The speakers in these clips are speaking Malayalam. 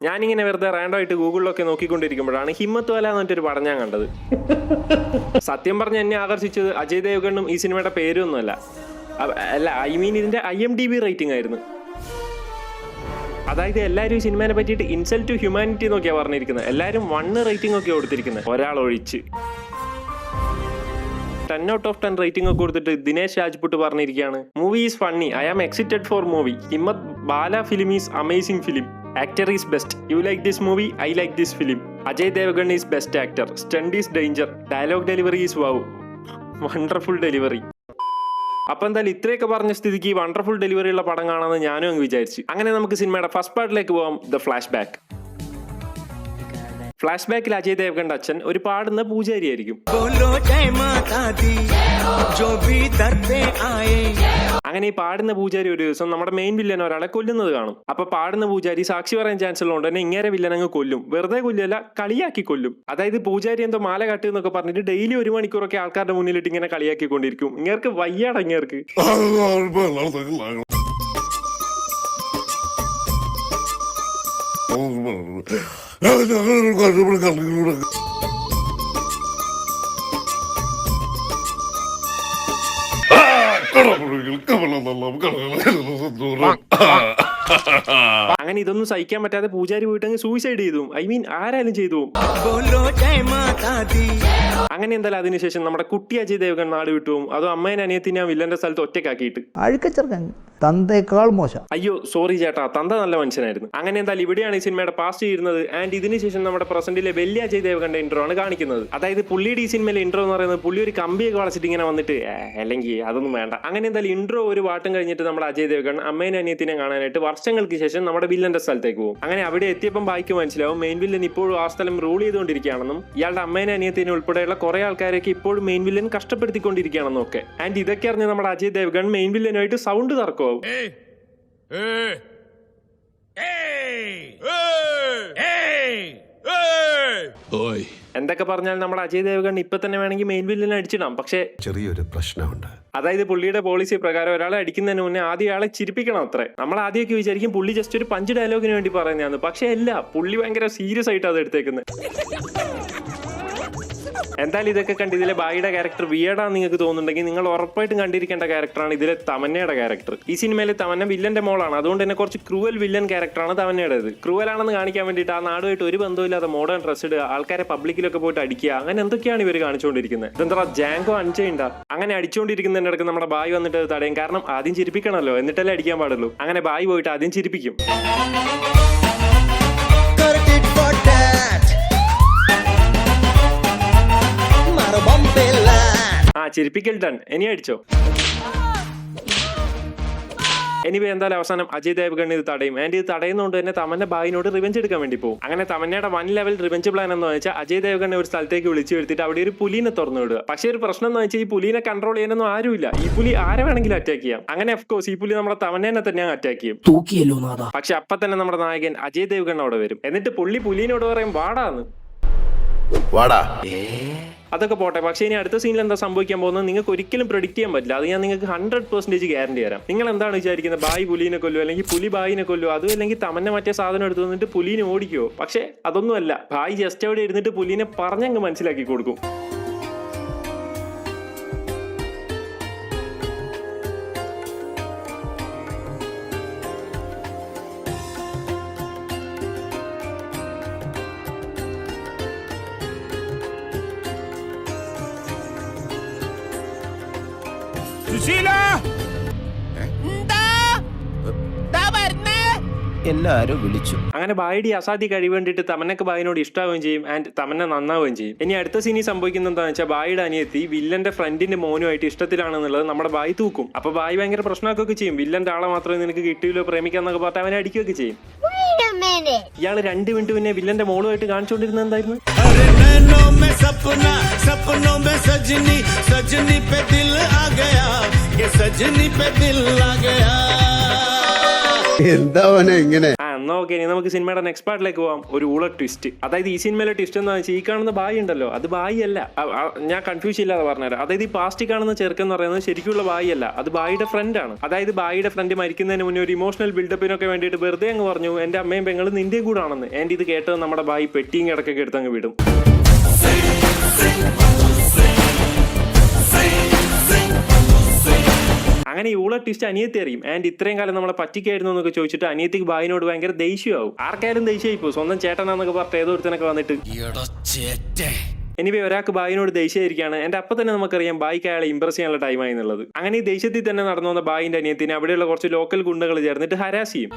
ഞാനിങ്ങനെ വെറുതെ റാൻഡമായിട്ട് ഗൂഗിളിലൊക്കെ നോക്കിക്കൊണ്ടിരിക്കുമ്പോഴാണ് ഹിമ്മത്ത് വാല എന്ന് പറഞ്ഞൊരു പടം ഞാൻ കണ്ടത്. സത്യം പറഞ്ഞ് എന്നെ ആകർഷിച്ചത് അജയ് ദേവ്ഗണ്ണും ഈ സിനിമയുടെ പേരൊന്നുമല്ല, ഐ മീൻ ഇതിന്റെ IMDb റേറ്റിംഗ് ആയിരുന്നു. അതായത് എല്ലാവരും ഈ സിനിമയെ പറ്റിയിട്ട് ഇൻസൾട്ട് ടു ഹ്യൂമാനിറ്റി എന്നൊക്കെയാണ് പറഞ്ഞിരിക്കുന്നത്. എല്ലാവരും 1 റേറ്റിംഗ് ഒക്കെ കൊടുത്തിരിക്കുന്നത്, ഒരാൾ ഒഴിച്ച്. 10 out of 10 റേറ്റിംഗ് ഒക്കെ കൊടുത്തിട്ട് ദിനേശ് രാജ്പുട്ട് പറഞ്ഞിരിക്കുകയാണ്, movie is funny, I am excited for movie, Himmat Bala film is amazing film, actor is best, you like this movie, I like this film, Ajay Devgan is best actor, stunt is danger, dialogue delivery is wow, wonderful delivery. അപ്പൊ എന്തായാലും ഇത്രയൊക്കെ പറഞ്ഞ സ്ഥിതിക്ക് വണ്ടർഫുൾ ഡെലിവറി ഉള്ള പടം കാണാമെന്ന് ഞാനും അങ്ങ് വിചാരിച്ചു. അങ്ങനെ നമുക്ക് സിനിമയുടെ ഫസ്റ്റ് പാർട്ടിലേക്ക് പോകാം, ദ ഫ്ലാഷ് ബാക്ക്. ഫ്ലാഷ് ബാക്കിൽ അജയ് ദേവ്ഗണിന്റെ അച്ഛൻ ഒരു പാടുന്ന പൂജാരിയായിരിക്കും. അങ്ങനെ ഈ പാടുന്ന പൂജാരി ഒരു ദിവസം നമ്മുടെ മെയിൻ വില്ലൻ ഒരാളെ കൊല്ലുന്നത് കാണും. അപ്പൊ പാടുന്ന പൂജാരി സാക്ഷി പറയാൻ ചാൻസ് ഉള്ളതുകൊണ്ട് തന്നെ ഇങ്ങനെ വില്ലൻ അങ്ങ് കൊല്ലും. വെറുതെ കൊല്ലല്ല, കളിയാക്കി കൊല്ലും. അതായത് പൂജാരി എന്തോ മാല കട്ട് എന്നൊക്കെ പറഞ്ഞിട്ട് ഡെയിലി 1 മണിക്കൂറൊക്കെ ആൾക്കാരുടെ മുന്നിലിട്ട് ഇങ്ങനെ കളിയാക്കിക്കൊണ്ടിരിക്കും. ഇങ്ങേർക്ക് വയ്യാട ഇങ്ങേർക്ക്. അങ്ങനെ ഇതൊന്നും സഹിക്കാൻ പറ്റാതെ പൂജാരി പോയിട്ട് സൂയിസൈഡ് ചെയ്തു. ഐ മീൻ ആരായാലും ചെയ്തു. അങ്ങനെ എന്തായാലും അതിനുശേഷം നമ്മുടെ കുട്ടി അജയ് ദേവ്ഗൺ നാട് വിട്ടുപോകും. അതും അമ്മേനെ അനിയത്തിനെ വില്ലന്റെ സ്ഥലത്ത് ഒറ്റക്കാക്കിയിട്ട്. തന്തേക്കാൾ മോശം. അയ്യോ സോറി ചേട്ടാ, തന്ത നല്ല മനുഷ്യനായിരുന്നു. അങ്ങനെ എന്തായാലും ഇവിടെയാണ് ഈ സിനിമയുടെ പാസ്റ്റ് ചെയ്യുന്നത്. ആൻഡ് ഇതിനുശേഷം നമ്മുടെ പ്രസന്റിലെ വലിയ അജയ് ദേവ്ഗണിന്റെ ഇൻട്രോ ആണ് കാണിക്കുന്നത്. അതായത് പുള്ളിയുടെ ഈ സിനിമയിലെ ഇൻട്രോ എന്ന് പറയുന്നത് പുള്ളി ഒരു കമ്പിയൊക്കെ വളച്ചിട്ട് ഇങ്ങനെ വന്നിട്ട് അല്ലെങ്കിൽ അതൊന്നും വേണ്ട. അങ്ങനെ എന്തായാലും ഇൻട്രോ ഒരു വാട്ടം കഴിഞ്ഞിട്ട് നമ്മുടെ അജയ് ദേവ്ഗൺ അമ്മേനെ അനിയത്തിനെ കാണാനായിട്ട് വർഷങ്ങൾക്ക് ശേഷം നമ്മുടെ വില്ലന്റെ സ്ഥലത്തേക്ക് പോകും. അങ്ങനെ അവിടെ എത്തിയപ്പം ബായിക്ക് മനസ്സിലാവും മെയിൻ വില്ലൻ ഇപ്പോഴും ആ സ്ഥലം റൂൾ ചെയ്തുകൊണ്ടിരിക്കുകയാണെന്നും ഇയാളുടെ അമ്മേനെ അനിയത്തിനെ ഉൾപ്പെടെയുള്ള കുറെ ആൾക്കാരൊക്കെ ഇപ്പോഴും മെയിൻ വില്ലൻ കഷ്ടപ്പെടുത്തിക്കൊണ്ടിരിക്കുകയാണെന്നും ഒക്കെ. ആൻഡ് ഇതൊക്കെ അറിഞ്ഞ് നമ്മുടെ അജയ് ദേവ്ഗൺ മെയിൻ വില്ലനുമായിട്ട് സൗണ്ട് തർക്കമാവും. എന്തൊക്കെ പറഞ്ഞാൽ നമ്മുടെ അജയ് ദേവ്ഗൺ ഇപ്പൊ തന്നെ വേണമെങ്കിൽ മെയിൻ വില്ലനെ അടിച്ചിടാം. പക്ഷേ ചെറിയൊരു പ്രശ്നമുണ്ട്. അതായത് പുള്ളിയുടെ പോളിസി പ്രകാരം ഒരാളെ അടിക്കുന്നതിന് മുന്നേ ആദ്യം ആളെ ചിരിപ്പിക്കണം അത്രേ. നമ്മൾ ആദ്യമൊക്കെ വിചാരിക്കും പുള്ളി ജസ്റ്റ് ഒരു പഞ്ച് ഡയലോഗിന് വേണ്ടി പറയുന്നതാണ്. പക്ഷെ അല്ല, പുള്ളി ഭയങ്കര സീരിയസ് ആയിട്ട് അത് എടുത്തേക്കുന്നത്. എന്തായാലും ഇതൊക്കെ കണ്ട് ഇതിലെ ബായിയുടെ ക്യാരക്ടർ വിയേഡാന്ന് നിങ്ങൾക്ക് തോന്നുന്നുണ്ടെങ്കിൽ നിങ്ങൾ ഉറപ്പായിട്ടും കണ്ടിരിക്കേണ്ട ക്യാരക്ടറാണ് ഇതിലെ തമന്നയുടെ ക്യാരക്ടർ. ഈ സിനിമയിലെ തമന്ന വില്ലന്റെ മോളാണ്. അതുകൊണ്ട് തന്നെ കുറച്ച് ക്രൂവൽ വില്ലൻ ക്യാരക്ടറാണ് തമന്നയുടേത്. ക്രൂവലാണെന്ന് കാണിക്കാൻ വേണ്ടിയിട്ട് ആ നാടുമായിട്ട് ഒരു ബന്ധമില്ലാതെ മോഡേൺ ഡ്രസ് ഇടുക, ആൾക്കാരെ പബ്ലിക്കിലൊക്കെ പോയിട്ട് അടിക്കുക, അങ്ങനെ എന്തൊക്കെയാണ് ഇവർ കാണിച്ചുകൊണ്ടിരിക്കുന്നത്. ഇതെന്താ ജാങ്കോ അൺചെയിൻഡ്? അങ്ങനെ അടിച്ചുകൊണ്ടിരിക്കുന്നതിന്റെ ഇടയ്ക്ക് നമ്മുടെ ബായി വന്നിട്ട് തടയും. കാരണം ആദ്യം ചിരിപ്പിക്കണമല്ലോ, എന്നിട്ടല്ലേ അടിക്കാൻ പാടുള്ളൂ. അങ്ങനെ ബായി പോയിട്ട് ആദ്യം ചിരിപ്പിക്കും. ചിരിപ്പിക്കൽ ഡൺ. ഇനി അടിച്ചോ. എനിവേ എന്തായാലും അവസാനം അജയ് ദേവ്ഗൺ ഇത് തടയും. ആൻഡ് ഇത് തടയുന്നതുകൊണ്ട് തന്നെ തമന്ന ബായിനോട് റിവെഞ്ച് എടുക്കാൻ വേണ്ടി പോകും. അങ്ങനെ തമന്നയുടെ 1 ലെവൽ റിവെഞ്ച് പ്ലാൻ എന്ന് വെച്ചാൽ അജയ് ദേവ്ഗണ്ണെ ഒരു സ്ഥലത്തേക്ക് വിളിച്ചു വരുത്തിയിട്ട് അവിടെ ഒരു പുലിനെ തുറന്നു വിടുക. പക്ഷേ ഒരു പ്രശ്നം എന്ന് വെച്ചാൽ ഈ പുലിനെ കൺട്രോൾ ചെയ്യാനൊന്നും ആരുമില്ല. ഈ പുലി ആരെ വേണമെങ്കിലും അറ്റാക്ക് ചെയ്യാം. അങ്ങനെ ഓഫ്കോഴ്സ് ഈ പുലി നമ്മുടെ തമന്നേനെ തന്നെ അറ്റാക്ക് ചെയ്യും. പക്ഷെ അപ്പൊ തന്നെ നമ്മുടെ നായകൻ അജയ് ദേവ്ഗൺ അവിടെ വരും. എന്നിട്ട് പുലിനോട് പറയും വാടാന്ന്. അതൊക്കെ പോട്ടെ. പക്ഷേ ഇനി അടുത്ത സീനിൽ എന്താ സംഭവിക്കാൻ പോകുന്നത് നിങ്ങൾക്ക് ഒരിക്കലും പ്രെഡിക്റ്റ് ചെയ്യാൻ പറ്റില്ല. അത് ഞാൻ നിങ്ങൾക്ക് 100% ഗ്യാരണ്ടി തരാം. നിങ്ങൾ എന്താണ് വിചാരിക്കുന്നത്? ബായി പുലിനെ കൊല്ലുമോ, അല്ലെങ്കിൽ പുലി ബായിനെ കൊല്ലുമോ, അതും അല്ലെങ്കിൽ തമന്ന മറ്റേ സാധനം എടുത്തു വന്നിട്ട് പുലിനെ ഓടിക്കുമോ? പക്ഷെ അതൊന്നുമല്ല. ബായി ജസ്റ്റ് അവിടെ ഇരുന്നിട്ട് പുലിനെ പറഞ്ഞങ്ങ് മനസ്സിലാക്കി കൊടുക്കും. എല്ലാരും വിളിച്ചു. അങ്ങനെ ബായിയുടെ അസാധ്യ കഴിവ് വേണ്ടിയിട്ട് തമന്നക്ക് ബായിനോട് ഇഷ്ടാവുകയും ചെയ്യും. ആൻഡ് തമന്ന നന്നാവുകയും ചെയ്യും. ഇനി അടുത്ത സീനിൽ സംഭവിക്കുന്നത് എന്താണെന്ന് വെച്ചാൽ ബായിയുടെ അനിയത്തി വില്ലന്റെ ഫ്രണ്ടിന്റെ മോനുമായിട്ട് ഇഷ്ടത്തിലാണെന്നുള്ളത് നമ്മുടെ ബായി തൂക്കും. അപ്പൊ ബായി ഭയങ്കര പ്രശ്നമൊക്കെ ചെയ്യും. വില്ലന്റെ ആളെ മാത്രമേ നിനക്ക് കിട്ടിയല്ലോ പ്രേമിക്കാന്നൊക്കെ പറഞ്ഞിട്ട് അവനെ അടിക്കുകയൊക്കെ ചെയ്യും. ഇയാള് 2 മിനിറ്റ് പിന്നെ വില്ലന്റെ മോളുമായിട്ട് കാണിച്ചുകൊണ്ടിരുന്നത് എന്തായിരുന്നു? എന്നാ ഓക്കെ, ഇനി നമുക്ക് സിനിമയുടെ നെക്സ്റ്റ് പാർട്ടിലേക്ക് പോവാം. ഒരു ഊള ട്വിസ്റ്റ്. അതായത് ഈ സിനിമയിലെ ട്വിസ്റ്റ് എന്താ വെച്ചാൽ ഈ കാണുന്ന ബായി ഉണ്ടല്ലോ, അത് ബായി അല്ല. ഞാൻ കൺഫ്യൂഷൻ ഇല്ലാതെ പറഞ്ഞുതരാം. അതായത് ഈ പാസ്റ്റിൽ കാണുന്ന ചെറുക്കൻ എന്ന് പറയുന്നത് ശരിക്കുള്ള ബായി അല്ല, അത് ബായിയുടെ ഫ്രണ്ട് ആണ്. അതായത് ബായിയുടെ ഫ്രണ്ട് മരിക്കുന്നതിന് മുന്നേ ഒരു ഇമോഷണൽ ബിൽഡപ്പിനൊക്കെ വേണ്ടിയിട്ട് വെറുതെ അങ്ങ് പറഞ്ഞു എന്റെ അമ്മയും പെങ്ങളും നിന്റെ കൂടെ ആണെന്ന്. ആൻഡ് ഇത് കേട്ടത് നമ്മുടെ ബായി പെട്ടിയും കിടക്കൊക്കെ എടുത്ത് അങ്ങ് വിടും. അങ്ങനെ ഈ ഊള ട്വിസ്റ്റ് അനിയത്തി അറിയും. ആൻഡ് ഇത്രയും കാലം നമ്മളെ പറ്റിക്കായിരുന്നു എന്നൊക്കെ ചോദിച്ചിട്ട് അനിയത്തിക്ക് ബായിനോട് ഭയങ്കര ദേഷ്യമാവും. ആർക്കായാലും ദേഷ്യമായി പോകും, സ്വന്തം ചേട്ടനാന്നൊക്കെ പറഞ്ഞിട്ട് ഏതോ ഒരുത്തനൊക്കെ വന്നിട്ട്. എനിവേ ഒരാൾക്ക് ബായിനോട് ദേഷ്യമായിരിക്കാണ്. എന്റെ അപ്പം തന്നെ നമുക്കറിയാം ബായിക്ക് അയാളെ ഇംപ്രസ് ചെയ്യാനുള്ള ടൈമായി എന്നുള്ളത്. അങ്ങനെ ഈ ദേഷ്യത്തിൽ തന്നെ നടന്നു വന്ന ബായിന്റെ അനിയത്തിനെ അവിടെയുള്ള കുറച്ച് ലോക്കൽ ഗുണ്ടകൾ ചേർന്നിട്ട് ഹരാസ് ചെയ്യും.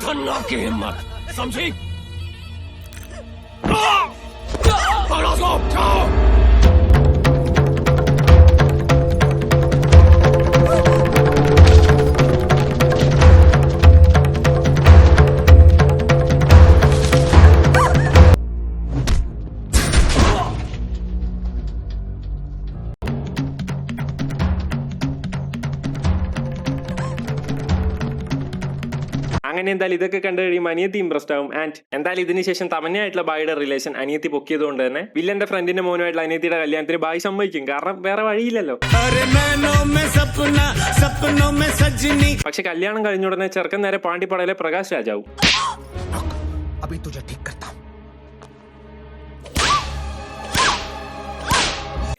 അങ്ങനെ എന്തായാലും ഇതൊക്കെ കണ്ടു കഴിയുമ്പോൾ അനിയത്തി ഇംപ്രസ്ഡ് ആവും. ആൻഡ് എന്തായാലും ഇതിന് ശേഷം തമന്നയായിട്ടുള്ള ബായിയുടെ റിലേഷൻ അനിയത്തി പൊക്കിയത് കൊണ്ട് തന്നെ വില്ലന്റെ ഫ്രണ്ടിന്റെ മോനുമായിട്ടുള്ള അനിയത്തിയുടെ കല്യാണത്തിന് ബായി സമ്മതിക്കും. കാരണം വേറെ വഴിയില്ലല്ലോ. പക്ഷെ കല്യാണം കഴിഞ്ഞ ഉടനെ ചെറുക്കൻ നേരെ പാണ്ടിപ്പടയിലെ പ്രകാശ് രാജാവും.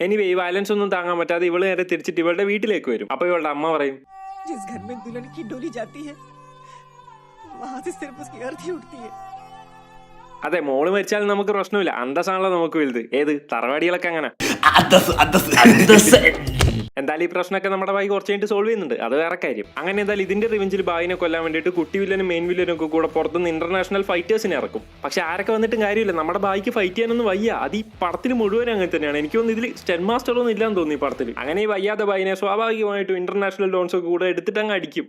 എനിവേ ഈ വയലൻസ് ഒന്നും താങ്ങാൻ പറ്റാതെ ഇവള് നേരെ തിരിച്ചിട്ട് ഇവളുടെ വീട്ടിലേക്ക് വരും. അപ്പൊ ഇവളുടെ അമ്മ പറയും, അതെ മോള് മരിച്ചാലും നമുക്ക് പ്രശ്നമില്ല, അന്തസ്സാണല്ലോ നമുക്ക് വലുത്. ഏത് തറവാടികളൊക്കെ അങ്ങനെ. എന്തായാലും ഈ പ്രശ്നമൊക്കെ നമ്മുടെ ബായി കുറച്ച് കഴിഞ്ഞിട്ട് സോൾവ് ചെയ്യുന്നുണ്ട്, അത് വേറെ കാര്യം. അങ്ങനെ എന്തായാലും ഇതിന്റെ റിവെഞ്ചിൽ ബായിനെ കൊല്ലാൻ വേണ്ടിയിട്ട് കുട്ടി വില്ലനും മെയിൻ വില്ലനും ഒക്കെ കൂടെ പുറത്തുനിന്ന് ഇന്റർനാഷണൽ ഫൈറ്റേഴ്സിനെ ഇറക്കും. പക്ഷെ ആരൊക്കെ വന്നിട്ടും കാര്യമില്ല, നമ്മുടെ ബായിക്ക് ഫൈറ്റ് ചെയ്യാനൊന്നും വയ്യ. അത് ഈ പടത്തിന് മുഴുവൻ അങ്ങനെ തന്നെയാണ്. എനിക്ക് തോന്നുന്നു ഇതിൽ സ്റ്റെൻ മാസ്റ്റർ ഒന്നും ഇല്ലാന്ന് തോന്നി ഈ പടത്തിൽ. അങ്ങനെ ഈ വയ്യാതെ ബായിനെ സ്വാഭാവികമായിട്ടും ഇന്റർനാഷണൽ ഡോൺസ് ഒക്കെ കൂടെ എടുത്തിട്ട് അങ്ങ് അടിക്കും.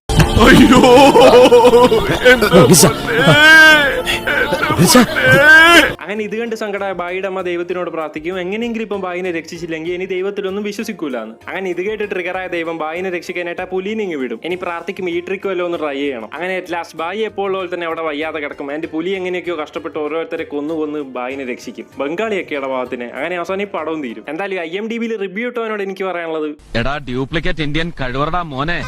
അങ്ങനെ ഇത് കണ്ട് സങ്കടമായ ബായിയുടെ അമ്മ ദൈവത്തിനോട് പ്രാർത്ഥിക്കും, എങ്ങനെയെങ്കിലും ഇപ്പം ബായിനെ രക്ഷിച്ചില്ലെങ്കിൽ ഇനി ദൈവത്തിലൊന്നും വിശ്വസിക്കൂലെന്ന്. അങ്ങനെ ഇത് കേട്ട് ട്രിഗറായ ദൈവം ബായിനെ രക്ഷിക്കാനായിട്ട് ആ പുലിനെ ഇങ്ങ് വിടും. ഇനി പ്രാർത്ഥിക്കും ഈ ട്രിക്ക് വല്ലോ ഒന്ന് ട്രൈ ചെയ്യണം. അങ്ങനെ ലാസ്റ്റ് ബായി എപ്പോഴുള്ള തന്നെ അവിടെ വയ്യാതെ കിടക്കും. എന്റെ പുലി എങ്ങനെയൊക്കെയോ കഷ്ടപ്പെട്ട് ഓരോരുത്തരെ കൊന്നു ബായിനെ രക്ഷിക്കും. ബംഗാളിയൊക്കെയാണ് ഭാഗത്തിന്. അങ്ങനെ അവസാനം ഈ പടവും തീരും. എന്തായാലും IMDbയിൽ റിവ്യൂ ഇട്ടവനോട് എനിക്ക് പറയാനുള്ളത്, എടാ ഡ്യൂപ്ലിക്കേറ്റ് ഇന്ത്യൻ കഴിവറടാ മോനെ.